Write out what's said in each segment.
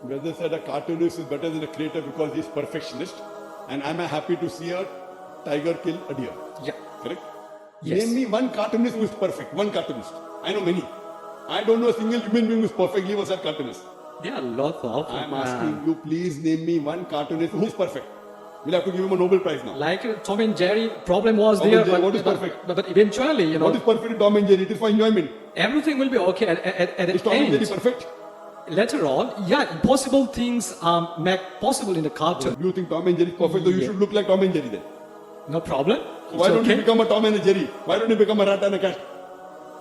Brother said a cartoonist is better than a creator because he's perfectionist. And I'm happy to see a tiger kill a deer. Yeah. Correct? Yes. Name me one cartoonist who is perfect. One cartoonist. I know many. I don't know a single human being who is perfectly was a cartoonist. There are lots of. I'm asking you, please name me one cartoonist who's perfect. We'll have to give him a Nobel Prize now. Like Tom and Jerry, problem was Tom there. and Jerry, but, what is but- perfect? But, eventually, you know, What is perfect in Tom and Jerry? It is for enjoyment. everything will be okay at Is the Tom and Jerry end. perfect? Later on, yeah, impossible things are made possible in the cartoon. You think Tom and Jerry is perfect, so you Yeah. should look like Tom and Jerry then. No problem. So why It's don't you okay. become a Tom and a Jerry? Why don't you become a rat and a cat?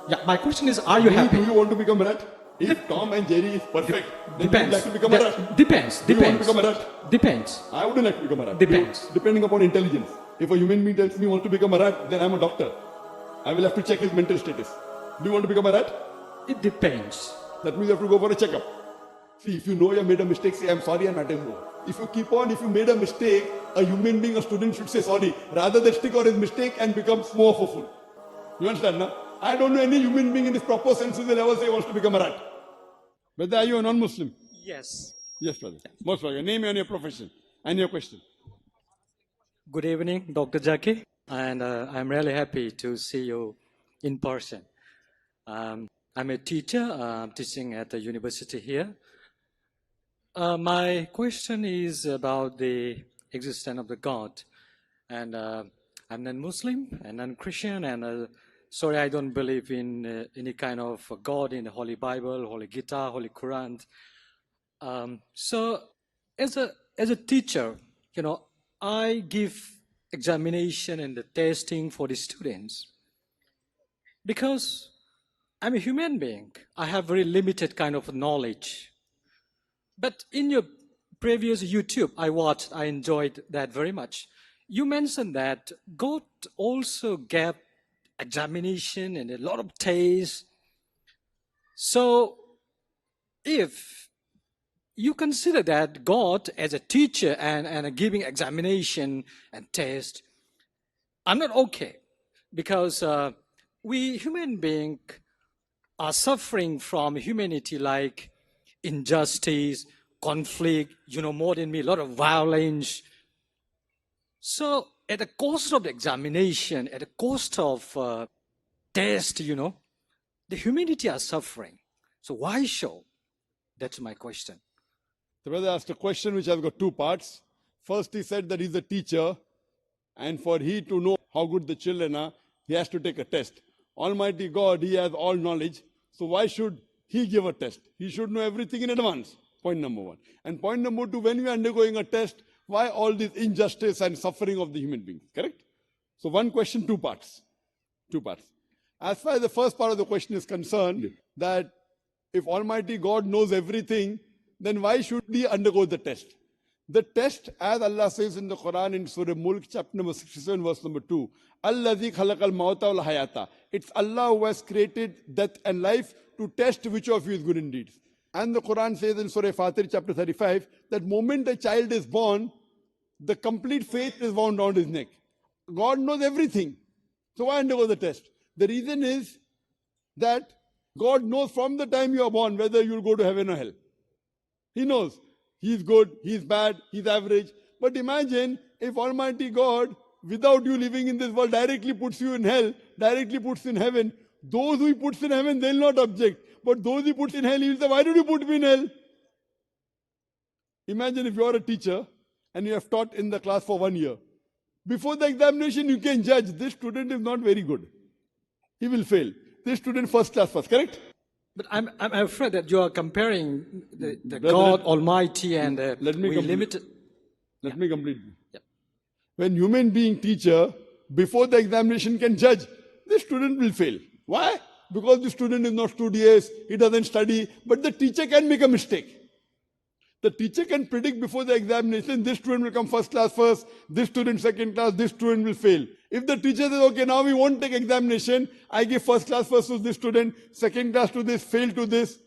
Yeah, my question is, are you Do happy? you want to become a rat? If Tom and Jerry is perfect, then you would Depends. like to become a rat. Depends. Do you want to Depends. become a rat? Depends. I wouldn't like to become a rat. Depends. Depending upon intelligence. If a human being tells me he wants to become a rat, then I'm a doctor. I will have to check his mental status. Do you want to become a rat? It depends. That means you have to go for a checkup. See, if you know you made a mistake, say, I'm sorry, I'm not able. If you made a mistake, a human being, a student should say sorry, rather than stick on his mistake and become more of a fool. You understand, no? I don't know any human being in his proper senses will ever say he wants to become a rat. Whether are you a non-Muslim? Yes. Yes, brother. Most welcome. Name and your profession and your question. Good evening, Dr. Zakir, and I'm really happy to see you in person. I'm a teacher teaching at the university here. My question is about the existence of the God, and I'm non-Muslim and non-Christian, and sorry, I don't believe in any kind of God in the Holy Bible, Holy Gita, Holy Quran. So, as a teacher, you know, I give examination and the testing for the students because I'm a human being. I have very limited kind of knowledge. But in your previous YouTube I watched, I enjoyed that very much. You mentioned that God also gave examination and a lot of tests. So, if you consider that God as a teacher and giving examination and test, I'm not okay because we human beings are suffering from humanity like injustice, conflict, you know, more than me, a lot of violence. So at the cost of the examination, at the cost of test, you know, the humanity are suffering. So why so? That's my question. The brother asked a question which has got two parts. First, he said that he's a teacher, and for he to know how good the children are, he has to take a test. Almighty God, he has all knowledge, so why should he give a test? He should know everything in advance. Point number one. And point number two, when we are undergoing a test, why all this injustice and suffering of the human beings? Correct? So one question, two parts. Two parts. As far as the first part of the question is concerned, that if Almighty God knows everything, then why should he undergo the test? The test, as Allah says in the Quran in Surah Mulk, chapter number 67, verse number 2, Allazi khalaqal mauta wal hayata. It's Allah who has created death and life to test which of you is good in deeds. And the Quran says in Surah Fatir, chapter 35, that moment a child is born, the complete faith is wound around his neck. God knows everything. So why undergo the test? The reason is that God knows from the time you are born whether you will go to heaven or hell. He knows. He's good, he's bad, he's average. But imagine if Almighty God, without you living in this world, directly puts you in hell, directly puts you in heaven. Those who he puts in heaven, they'll not object. But those he puts in hell, he'll say, why did you put me in hell? Imagine if you're a teacher and you have taught in the class for 1 year. Before the examination, you can judge this student is not very good. He will fail. This student first class first, correct? But I'm afraid that you are comparing the Brother, God Almighty and let me we complete. limited. Let me complete. Yeah. When human being teacher, before the examination can judge, the student will fail. Why? Because the student is not studious, he doesn't study, but the teacher can make a mistake. The teacher can predict before the examination, this student will come first class first, this student second class, this student will fail. If the teacher says, okay, now we won't take examination, I give first class first to this student, second class to this, fail to this,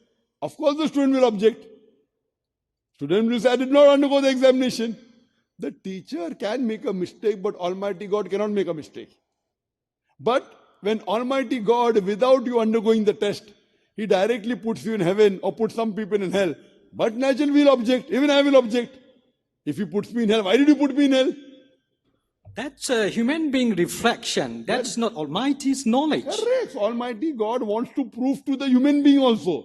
of course the student will object. Student will say, I did not undergo the examination. The teacher can make a mistake, but Almighty God cannot make a mistake. But when Almighty God, without you undergoing the test, He directly puts you in heaven or puts some people in hell, But naturally we'll object. Even I will object. If he puts me in hell, why did you put me in hell? That's a human being reflection. That's not Almighty's knowledge. Correct. So Almighty God wants to prove to the human being also.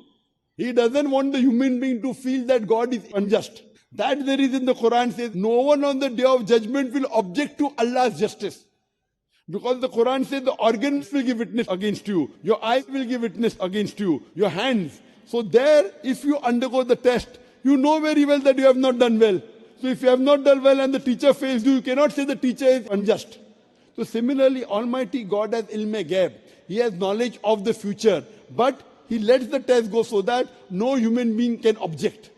He doesn't want the human being to feel that God is unjust. That's the reason the Quran says no one on the day of judgment will object to Allah's justice. Because the Quran says the organs will give witness against you. Your eyes will give witness against you. Your hands. So there, if you undergo the test, you know very well that you have not done well. So if you have not done well and the teacher fails you, you cannot say the teacher is unjust. So similarly, Almighty God has ilm ghaib. He has knowledge of the future. But He lets the test go so that no human being can object.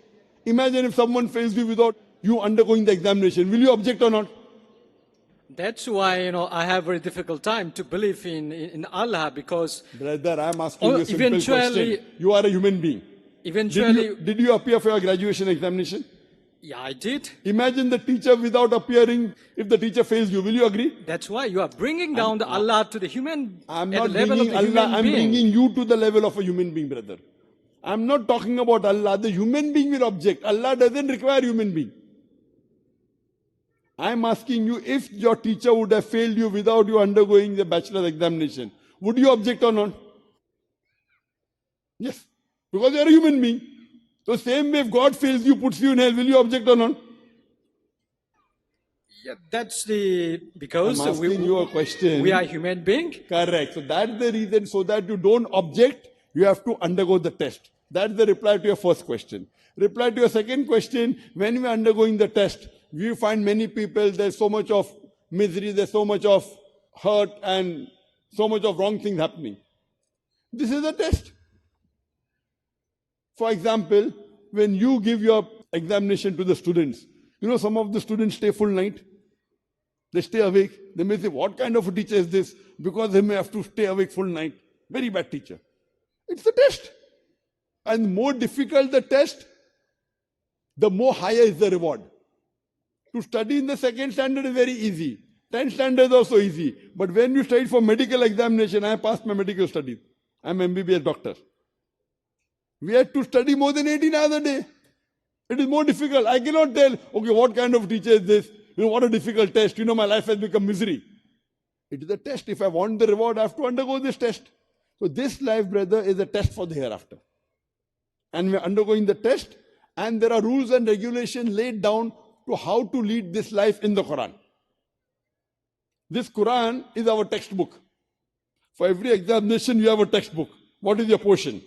Imagine if someone fails you without you undergoing the examination. Will you object or not? That's why, I have very difficult time to believe in Allah, because Brother, I'm asking you a simple eventually- question. You are a human being. eventually, Did you appear for your graduation examination? yeah, I did. Imagine the teacher without appearing. If the teacher fails you, will you agree? That's why you are bringing down the Allah to the human, I'm at not the level of bringing the Allah, human I'm being. bringing you to the level of a human being, brother. I'm not talking about Allah. The human being will object. Allah doesn't require human being. I'm asking you, if your teacher would have failed you without you undergoing the bachelor's examination, would you object or not? Yes. Because you're a human being. So same way, if God fails you, puts you in hell, will you object or not? Yeah, that's I'm because asking you a question. we are human being. Correct. So that's the reason, so that you don't object, you have to undergo the test. That's the reply to your first question. Reply to your second question, when we are undergoing the test, we find many people, there's so much of misery, there's so much of hurt and so much of wrong things happening. This is a test. For example, when you give your examination to the students, some of the students stay full night. They stay awake. They may say, what kind of a teacher is this? Because they may have to stay awake full night. Very bad teacher. It's a test. And the more difficult the test, the more higher is the reward. To study in the second standard is very easy. 10th standard is also easy. But when you study for medical examination, I passed my medical studies. I'm MBBS doctor. We had to study more than 18 hours a day. It is more difficult. I cannot tell, okay, what kind of teacher is this? What a difficult test. My life has become misery. It is a test. If I want the reward, I have to undergo this test. So this life, brother, is a test for the hereafter. And we're undergoing the test, and there are rules and regulations laid down to how to lead this life in the Quran. This Quran is our textbook. For every examination, you have a textbook. What is your portion?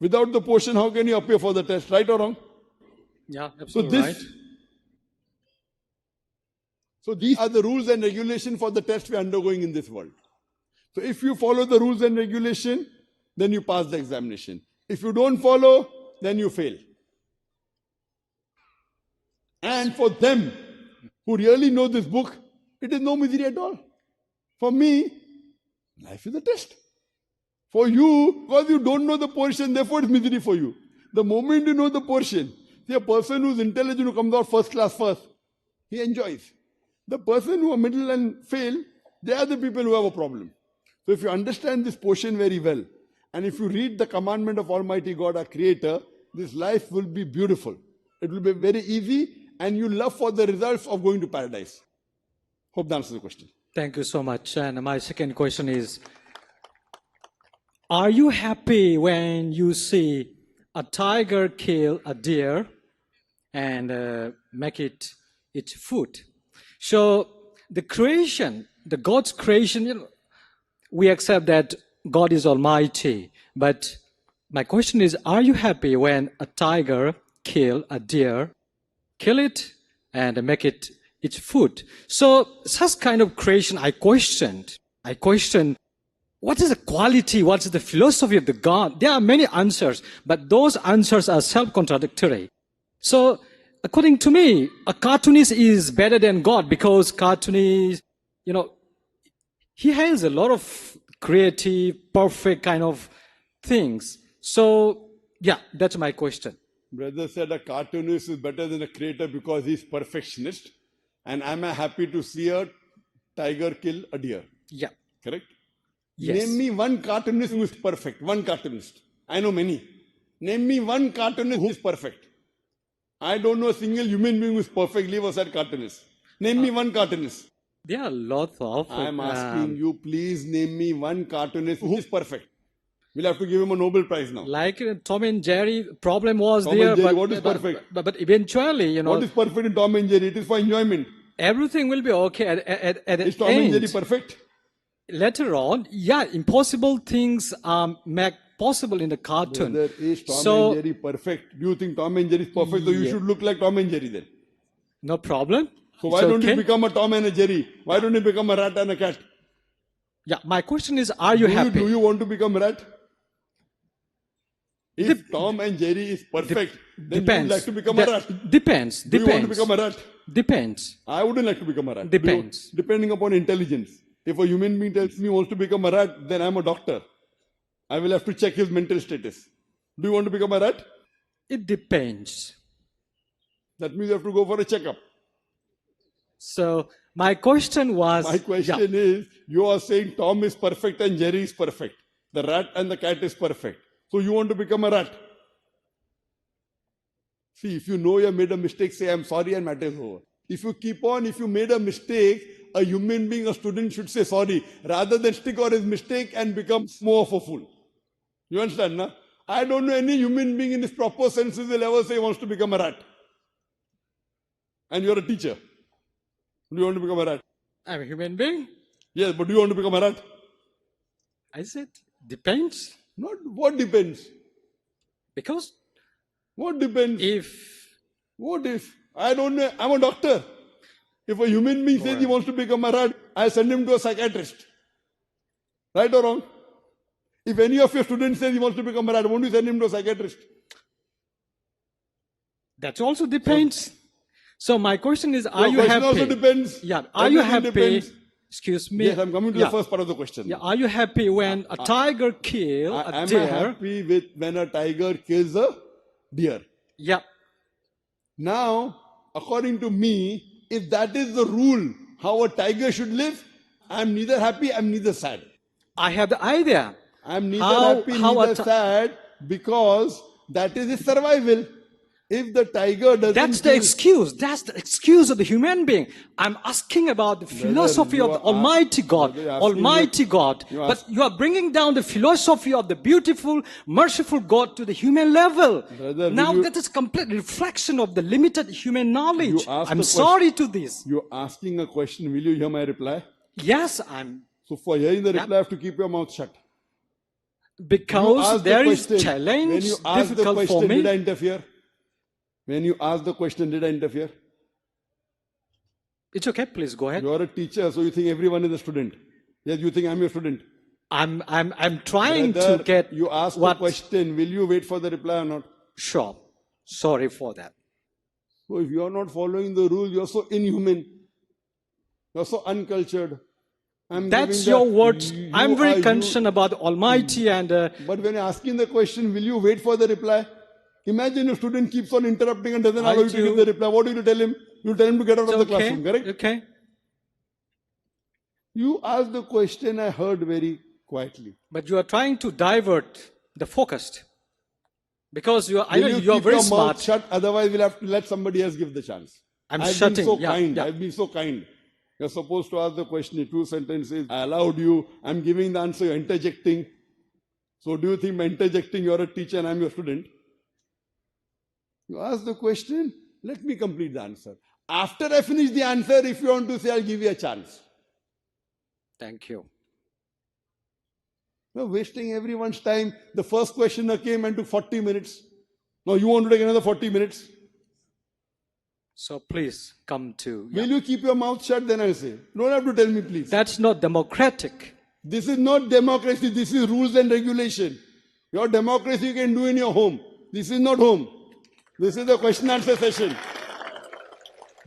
Without the portion, how can you appear for the test? Right or wrong? Yeah, absolutely right. So these are the rules and regulations for the test we are undergoing in this world. So if you follow the rules and regulation, then you pass the examination. If you don't follow, then you fail. And for them who really know this book, it is no misery at all. For me, life is a test. For you, because you don't know the portion, therefore it's misery for you. The moment you know the portion, see, a person who's intelligent, who comes out first class first, he enjoys. The person who are middle and fail, they are the people who have a problem. So if you understand this portion very well, and if you read the commandment of Almighty God, our Creator, this life will be beautiful. It will be very easy, and you love for the results of going to paradise. Hope that answers the question. Thank you so much. And my second question is, are you happy when you see a tiger kill a deer and make it its food? So the creation, the God's creation, we accept that God is almighty. But my question is, are you happy when a tiger kill a deer, kill it and make it its food? So such kind of creation I questioned. What is the quality? What is the philosophy of the God? There are many answers, but those answers are self-contradictory. So according to me, a cartoonist is better than God, because cartoonist, he has a lot of creative, perfect kind of things. So, yeah, that's my question. Brother said a cartoonist is better than a creator because he's perfectionist. And I'm happy to see a tiger kill a deer. Yeah. Correct? Yes. Name me one cartoonist who is perfect. One cartoonist. I know many. Name me one cartoonist who is perfect. I don't know a single human being who is perfectly was at cartoonist. Name me one cartoonist. There are lots of. I'm asking you, please name me one cartoonist who is perfect. We'll have to give him a Nobel Prize now. Like Tom and Jerry, problem was Tom there, and Jerry, but, what is perfect? but eventually, What is perfect in Tom and Jerry? It is for enjoyment. everything will be okay at the Is Tom end. and Jerry perfect? Later on, yeah, impossible things are made possible in the cartoon. Whether is Tom and Jerry perfect? Do you think Tom and Jerry is perfect? So you should look like Tom and Jerry then. No problem. So why don't you become a Tom and a Jerry? Why don't you become a rat and a cat? Yeah, my question is, are you happy? Do you want to become a rat? If Tom and Jerry is perfect, then you would like to become a rat. Depends. Do you want to become a rat? Depends. I wouldn't like to become a rat. Depends. Depending upon intelligence. If a human being tells me he wants to become a rat, then I'm a doctor. I will have to check his mental status. Do you want to become a rat? It depends. That means you have to go for a checkup. So my question was... My question is, you are saying Tom is perfect and Jerry is perfect. The rat and the cat is perfect. So you want to become a rat. See, if you know you have made a mistake, say, I'm sorry and matter is over. If you keep on, if you made a mistake, a human being, a student should say sorry, rather than stick on his mistake and become more of a fool. You understand, na? I don't know any human being in his proper senses will ever say he wants to become a rat. And you're a teacher. Do you want to become a rat? I'm a human being. Yes, but do you want to become a rat? I said, depends. Not what depends. Because what depends? What if? I don't know. I'm a doctor. If a human being says he wants to become a rat, I send him to a psychiatrist. Right or wrong? If any of your students says he wants to become a rat, won't you send him to a psychiatrist? That also depends. So my question is, are you happy? Also depends. Yeah. Are you happy? Depends. Excuse me. Yes, I'm coming to the first part of the question. Yeah. Are you happy when a tiger kills a deer? Am I happy with when a tiger kills a deer? Yeah. Now, according to me, if that is the rule, how a tiger should live, I'm neither happy, I'm neither sad. I have the idea. I'm neither happy, neither sad, because that is his survival. If the tiger doesn't... That's the excuse. That's the excuse of the human being. I'm asking about the philosophy of the Almighty God. Almighty God. But you are bringing down the philosophy of the beautiful, merciful God to the human level. Now that is complete reflection of the limited human knowledge. I'm sorry to this. You're asking a question. Will you hear my reply? Yes, I'm... So for hearing the reply, I have to keep your mouth shut. Because there is challenge, when you ask the difficult question, for me. did I interfere? When you ask the question, did I interfere? It's okay, please go ahead. You're a teacher, so you think everyone is a student. Yes, you think I'm your student. I'm trying to get... You ask the question, will you wait for the reply or not? Sure. Sorry for that. So if you're not following the rules, you're so inhuman. You're so uncultured. That's your words. I'm very concerned about the Almighty and... But when you're asking the question, will you wait for the reply? Imagine a student keeps on interrupting and doesn't allow you to give the reply. What do you tell him? You tell him to get out of the classroom, correct? Okay. You asked the question, I heard very quietly. But you are trying to divert the focus. Because I know you are very smart. Shut, otherwise we'll have to let somebody else give the chance. I've shutting. Been so kind. I've been so kind. You're supposed to ask the question in 2 sentences. I allowed you. I'm giving the answer. You're interjecting. So do you think by interjecting you're a teacher and I'm your student? You ask the question, let me complete the answer. After I finish the answer, if you want to say, I'll give you a chance. Thank you. You're wasting everyone's time. The first questioner came and took 40 minutes. Now you want to take another 40 minutes? So please come to... Will you keep your mouth shut? Then I'll say. You don't have to tell me, please. That's not democratic. This is not democracy. This is rules and regulation. Your democracy you can do in your home. This is not home. This is the question answer session.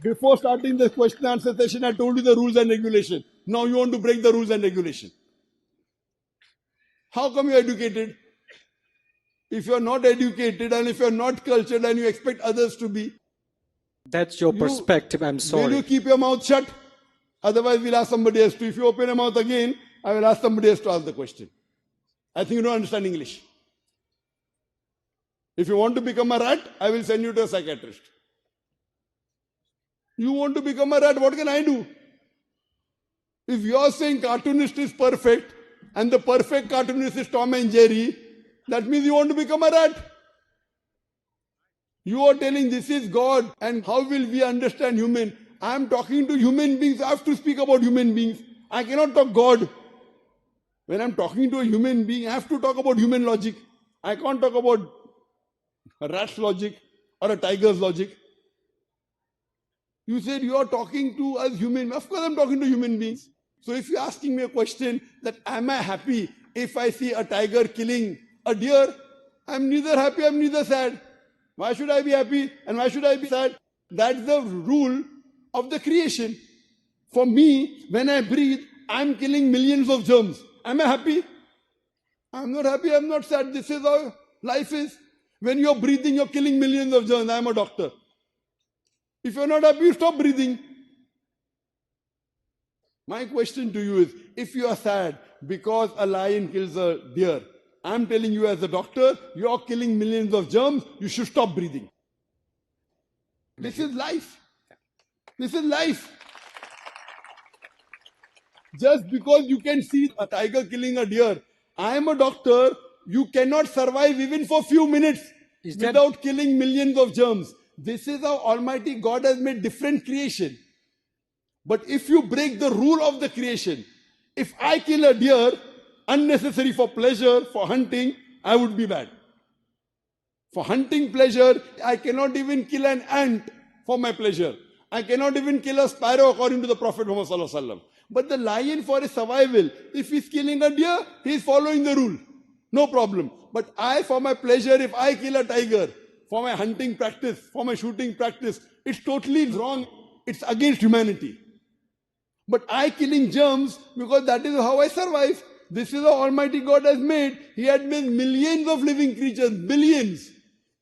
Before starting the question answer session, I told you the rules and regulation. Now you want to break the rules and regulation. How come you're educated? If you're not educated and if you're not cultured and you expect others to be. That's your perspective, I'm sorry. Will you keep your mouth shut? Otherwise we'll ask somebody else to. If you open your mouth again, I will ask somebody else to ask the question. I think you don't understand English. If you want to become a rat, I will send you to a psychiatrist. You want to become a rat, what can I do? If you are saying cartoonist is perfect and the perfect cartoonist is Tom and Jerry, that means you want to become a rat. You are telling this is God and how will we understand human? I am talking to human beings. I have to speak about human beings. I cannot talk God. When I am talking to a human being, I have to talk about human logic. I can't talk about a rat's logic or a tiger's logic. You said you are talking to us human. Of course, I'm talking to human beings. So if you're asking me a question that am I happy if I see a tiger killing a deer, I'm neither happy, I'm neither sad. Why should I be happy and why should I be sad? That's the rule of the creation. For me, when I breathe, I'm killing millions of germs. Am I happy? I'm not happy, I'm not sad. This is how life is. When you're breathing, you're killing millions of germs. I'm a doctor. If you're not happy, you stop breathing. My question to you is, if you are sad because a lion kills a deer, I'm telling you as a doctor, you're killing millions of germs, you should stop breathing. This is life. This is life. Just because you can see a tiger killing a deer, I am a doctor, you cannot survive even for a few minutes without killing millions of germs. This is how Almighty God has made different creation. But if you break the rule of the creation, if I kill a deer, unnecessary for pleasure, for hunting, I would be bad. For hunting pleasure, I cannot even kill an ant for my pleasure. I cannot even kill a sparrow according to the Prophet Muhammad. But the lion for his survival, if he's killing a deer, he's following the rule. No problem. But I, for my pleasure, if I kill a tiger, for my hunting practice, for my shooting practice, it's totally wrong. It's against humanity. But I killing germs because that is how I survive. This is how Almighty God has made. He had made millions of living creatures, billions.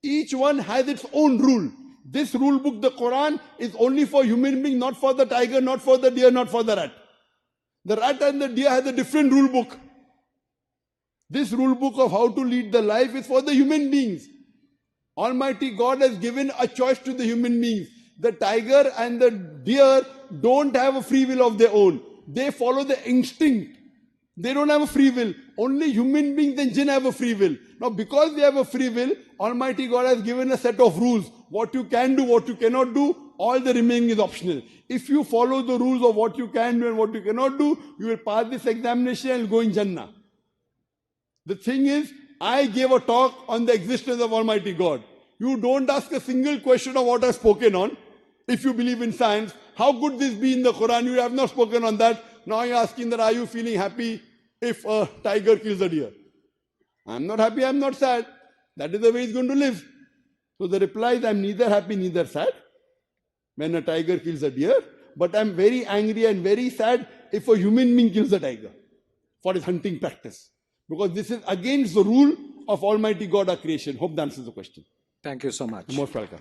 Each one has its own rule. This rule book, the Quran, is only for human beings, not for the tiger, not for the deer, not for the rat. The rat and the deer has a different rule book. This rule book of how to lead the life is for the human beings. Almighty God has given a choice to the human beings. The tiger and the deer don't have a free will of their own. They follow the instinct. They don't have a free will. Only human beings and jinn have a free will. Now, because they have a free will, Almighty God has given a set of rules. What you can do, what you cannot do, all the remaining is optional. If you follow the rules of what you can do and what you cannot do, you will pass this examination and go in Jannah. The thing is, I gave a talk on the existence of Almighty God. You don't ask a single question of what I've spoken on. If you believe in science, how could this be in the Quran? You have not spoken on that. Now you're asking that, are you feeling happy if a tiger kills a deer? I'm not happy, I'm not sad. That is the way he's going to live. So the reply is, I'm neither happy, neither sad when a tiger kills a deer, but I'm very angry and very sad if a human being kills a tiger for his hunting practice. Because this is against the rule of Almighty God, our creation. Hope that answers the question. Thank you so much. You're most welcome.